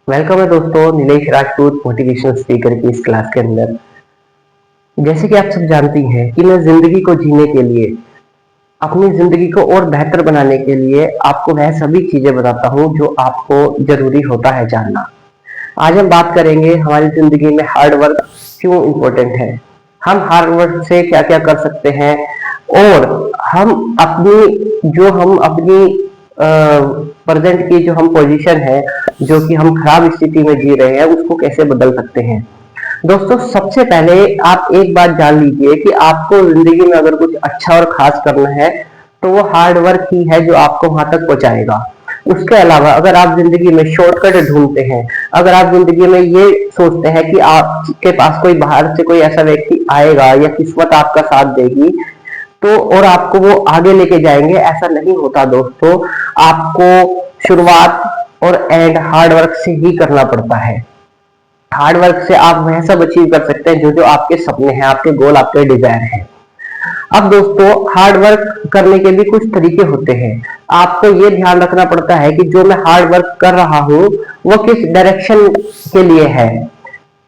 Welcome है दोस्तों Nilesh Rajput motivational speaker की इस क्लास के अंदर। जैसे कि आप सब जानती हैं कि मैं जिंदगी को जीने के लिए, अपनी जिंदगी को और बेहतर बनाने के लिए आपको वह सभी चीजें बताता हूं जो आपको जरूरी होता है जानना। आज हम बात करेंगे हमारी जिंदगी में हार्ड वर्क क्यों इम्पोर्टेंट है, हम हार्ड वर्क से क्या क्या कर सकते हैं और हम अपनी प्रेजेंट की जो हम पोजीशन है, जो कि हम खराब स्थिति में जी रहे हैं, उसको कैसे बदल सकते हैं। दोस्तों, सबसे पहले आप एक बात जान लीजिए कि आपको जिंदगी में अगर कुछ अच्छा और खास करना है तो वो हार्ड वर्क ही है जो आपको वहां तक पहुंचाएगा। उसके अलावा अगर आप जिंदगी में शॉर्टकट ढूंढते हैं, अगर आप जिंदगी में ये सोचते हैं कि आपके पास कोई बाहर से कोई ऐसा व्यक्ति आएगा या किस्मत आपका साथ देगी तो और आपको वो आगे लेके जाएंगे, ऐसा नहीं होता दोस्तों। आपको शुरुआत और एंड हार्ड वर्क से ही करना पड़ता है। हार्ड वर्क से आप वह सब अचीव कर सकते हैं जो जो आपके सपने हैं, आपके गोल, आपके डिजायर हैं। अब दोस्तों, हार्ड वर्क करने के भी कुछ तरीके होते हैं। आपको ये ध्यान रखना पड़ता है कि जो मैं हार्ड वर्क कर रहा हूँ वो किस डायरेक्शन के लिए है।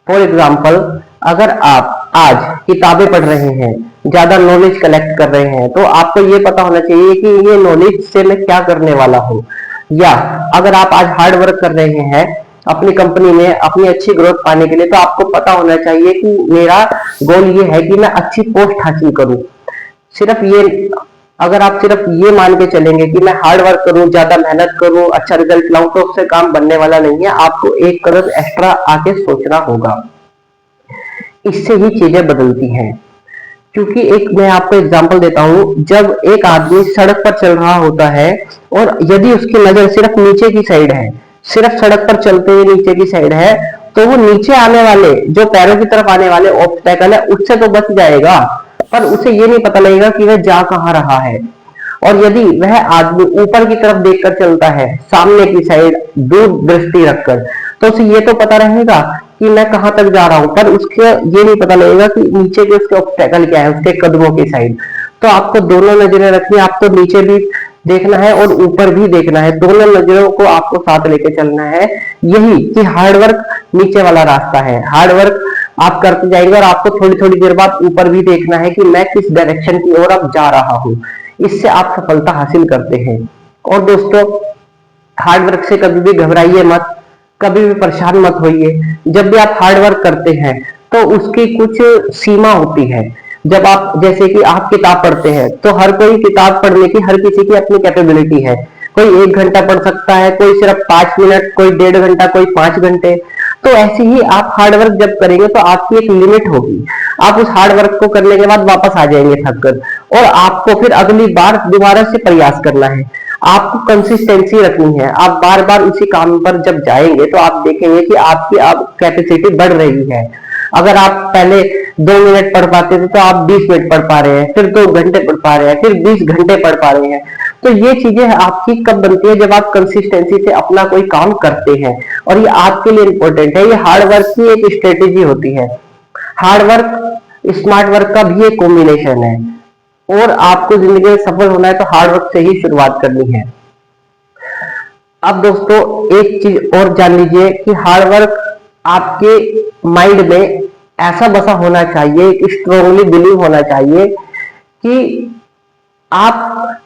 फॉर एग्जाम्पल, अगर आप आज किताबें पढ़ रहे हैं, ज्यादा नॉलेज कलेक्ट कर रहे हैं, तो आपको ये पता होना चाहिए कि ये नॉलेज से मैं क्या करने वाला हूँ। या अगर आप आज हार्ड वर्क कर रहे हैं अपनी कंपनी में अपनी अच्छी ग्रोथ पाने के लिए, तो आपको पता होना चाहिए कि मेरा गोल ये है कि मैं अच्छी पोस्ट हासिल करूं। सिर्फ ये, अगर आप सिर्फ ये मान के चलेंगे कि मैं हार्ड वर्क करूं, ज्यादा मेहनत करूं, अच्छा रिजल्ट लाऊं, तो उससे काम बनने वाला नहीं है। आपको एक कदम एक्स्ट्रा आके सोचना होगा, इससे ही चीजें बदलती हैं। क्योंकि एक मैं आपको एग्जांपल देता हूं, जब एक आदमी सड़क पर चल रहा होता है और यदि उसकी नजर सिर्फ नीचे की साइड है, सिर्फ सड़क पर चलते हुए नीचे की साइड है, तो वो नीचे आने वाले जो पैरों की तरफ आने वाले ऑब्स्टेकल है उससे तो बच जाएगा, पर उसे ये नहीं पता लगेगा कि वह जा कहां रहा है। और यदि वह आदमी ऊपर की तरफ देखकर चलता है, सामने की साइड दूर दृष्टि रखकर, तो उसे ये तो पता रहेगा कि मैं कहां तक जा रहा हूं, पर उसके ये नहीं पता लगेगा कि नीचे के उसके ऑब्स्टेकल क्या है, उसके कदमों की साइड। तो आपको दोनों नजरें रखनी है, आपको नीचे भी देखना है और ऊपर भी देखना है, दोनों नजरों को आपको साथ लेके चलना है। यही कि हार्डवर्क नीचे वाला रास्ता है। हार्डवर्क आप करते जाएंगे और आपको थोड़ी थोड़ी देर बाद ऊपर भी देखना है कि मैं किस डायरेक्शन की ओर अब जा रहा हूं। इससे आप सफलता हासिल करते हैं। और दोस्तों, हार्डवर्क से कभी भी घबराइए मत, कभी भी परेशान मत होइए। जब भी आप हार्ड वर्क करते हैं तो उसकी कुछ सीमा होती है। जब आप, जैसे कि आप किताब पढ़ते हैं, तो हर कोई किताब पढ़ने की, हर किसी की अपनी कैपेबिलिटी है। कोई 1 घंटा पढ़ सकता है, कोई सिर्फ 5 मिनट, कोई 1.5 घंटा, कोई 5 घंटे। तो ऐसे ही आप हार्ड वर्क जब करेंगे तो आपकी एक लिमिट होगी। आप उस हार्ड वर्क को करने के बाद वापस आ जाएंगे थक कर, और आपको फिर अगली बार दोबारा से प्रयास करना है। आपको कंसिस्टेंसी रखनी है। आप बार बार उसी काम पर जब जाएंगे तो आप देखेंगे कि आपकी अब कैपेसिटी बढ़ रही है। अगर आप पहले 2 मिनट पढ़ पाते थे तो आप 20 मिनट पढ़ पा रहे हैं, फिर 2 घंटे पढ़ पा रहे हैं, फिर 20 घंटे पढ़ पा रहे हैं। तो ये चीजें आपकी कब बनती है? जब आप कंसिस्टेंसी से अपना कोई काम करते हैं, और ये आपके लिए इंपॉर्टेंट है। ये हार्ड वर्क की एक स्ट्रेटेजी होती है। हार्ड वर्क स्मार्ट वर्क का भी एक कॉम्बिनेशन है, और आपको जिंदगी में सफल होना है तो हार्ड वर्क से ही शुरुआत करनी है। अब दोस्तों, एक चीज और जान लीजिए कि हार्ड वर्क आपके माइंड में ऐसा बसा होना चाहिए, एक स्ट्रांगली बिलीव होना चाहिए कि आप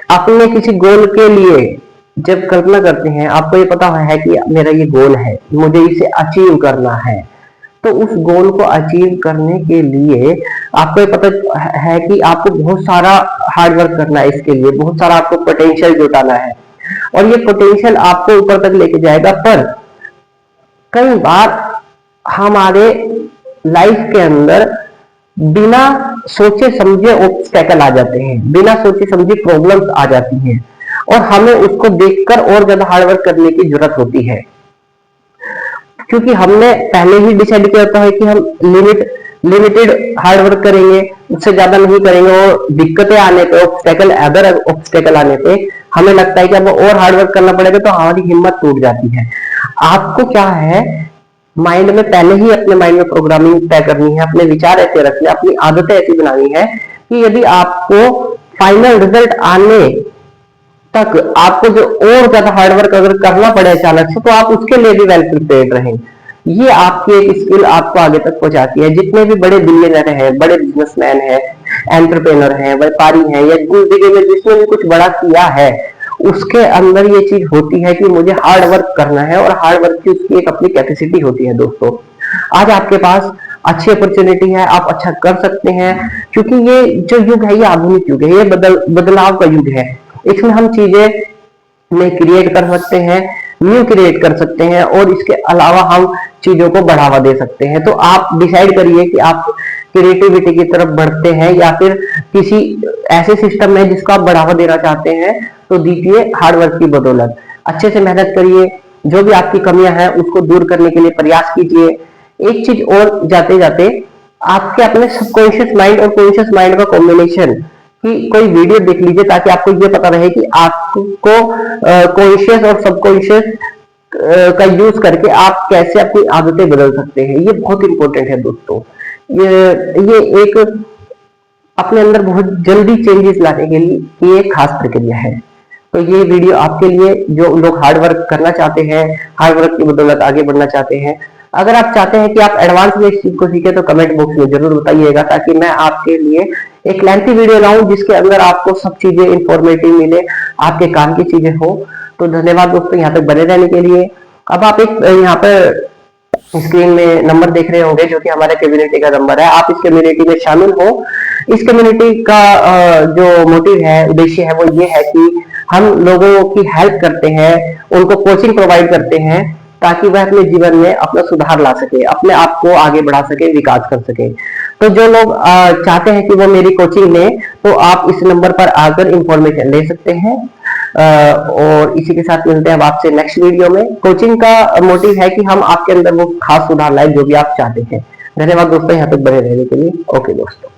अपने किसी गोल के लिए जब कल्पना करते हैं, आपको ये पता है कि मेरा ये गोल है, मुझे इसे अचीव करना है। तो उस गोल को अचीव करने के लिए आपको ये पता है कि आपको बहुत सारा हार्ड वर्क करना है, इसके लिए बहुत सारा आपको पोटेंशियल जुटाना है, और ये पोटेंशियल आपको ऊपर तक लेके जाएगा। पर कई बार हमारे लाइफ के अंदर बिना सोचे समझे ऑब्स्टेकल आ जाते हैं, बिना सोचे समझे प्रॉब्लम्स आ जाती हैं, और हमें उसको देखकर और ज्यादा हार्डवर्क करने की जरूरत होती है। क्योंकि हमने पहले ही डिसाइड किया होता है कि हम लिमिटेड हार्डवर्क करेंगे, उससे ज्यादा नहीं करेंगे, और दिक्कतें आने पे, ऑब्स्टेकल, अदर ऑब्स्टेकल आने पे हमें लगता है कि अब और हार्डवर्क करना पड़ेगा, तो हमारी हिम्मत टूट जाती है। आपको क्या है, माइंड में पहले ही अपने माइंड में प्रोग्रामिंग तय करनी है, अपने विचार ऐसे रखने, अपनी आदतें ऐसी बनानी है कि यदि आपको फाइनल रिजल्ट आने तक आपको जो और ज्यादा हार्डवर्क अगर करना पड़े अचानक से, तो आप उसके लिए भी वेल प्रिपेयर्ड रहें। ये आपकी एक स्किल आपको आगे तक पहुंचाती है। जितने भी बड़े बिलियनर हैं, बड़े बिजनेसमैन हैं, एंटरप्रेन्योर हैं, व्यापारी हैं, या जिंदगी में जिसने भी कुछ बड़ा किया है, उसके अंदर ये चीज होती है कि मुझे हार्ड वर्क करना है, और हार्ड वर्क की उसकी एक अपनी कैपेसिटी होती है। दोस्तों, आज आपके पास अच्छी अपॉर्चुनिटी है, आप अच्छा कर सकते हैं, क्योंकि ये जो युग है ये आधुनिक युग है, ये बदलाव का युग है। इसमें हम चीजें में क्रिएट कर सकते हैं, न्यू क्रिएट कर सकते हैं, और इसके अलावा हम चीजों को बढ़ावा दे सकते हैं। तो आप डिसाइड करिए कि आप क्रिएटिविटी की तरफ बढ़ते हैं या फिर किसी ऐसे सिस्टम में जिसको आप बढ़ावा देना चाहते हैं, तो दीजिए हार्डवर्क की बदौलत। अच्छे से मेहनत करिए, जो भी आपकी कमियां हैं उसको दूर करने के लिए प्रयास कीजिए। एक चीज और जाते जाते, आपके अपने सबकॉन्शियस माइंड और कॉन्शियस माइंड का कॉम्बिनेशन कि कोई वीडियो देख लीजिए, ताकि आपको ये पता रहे कि आपको कॉन्शियस और सबकॉन्शियस का यूज करके आप कैसे अपनी आदतें बदल सकते हैं। ये बहुत इंपॉर्टेंट है दोस्तों। ये एक अपने अंदर बहुत जल्दी चेंजेस लाने के लिए ये एक खास प्रक्रिया है। तो ये वीडियो आपके लिए, जो लोग हार्ड वर्क करना चाहते हैं, हार्ड वर्क की बदौलत आगे बढ़ना चाहते हैं। अगर आप चाहते हैं कि आप एडवांस में इस चीज को सीखें, तो कमेंट बॉक्स में जरूर बताइएगा, ताकि मैं आपके लिए एक लेंथी वीडियो लाऊं जिसके अंदर आपको सब चीजें इंफॉर्मेटिव मिले, आपके काम की चीजें हो। तो धन्यवाद दोस्तों यहाँ तक बने रहने के लिए। अब आप एक यहाँ पर स्क्रीन में नंबर देख रहे होंगे, जो कि हमारे कम्युनिटी का नंबर है। आप इस कम्युनिटी में शामिल हो। इस कम्युनिटी का जो मोटिव है, उद्देश्य है, वो ये है कि हम लोगों की हेल्प करते हैं, उनको कोचिंग प्रोवाइड करते हैं, ताकि वह अपने जीवन में अपना सुधार ला सके, अपने आप को आगे बढ़ा सके, विकास कर सके। तो जो लोग चाहते हैं कि वो मेरी कोचिंग लें, तो आप इस नंबर पर आकर इंफॉर्मेशन ले सकते हैं। और इसी के साथ मिलते हैं अब आपसे नेक्स्ट वीडियो में। कोचिंग का मोटिव है कि हम आपके अंदर वो खास सुधार लाए जो भी आप चाहते हैं। धन्यवाद दोस्तों यहाँ तक बने रहने के लिए। ओके दोस्तों।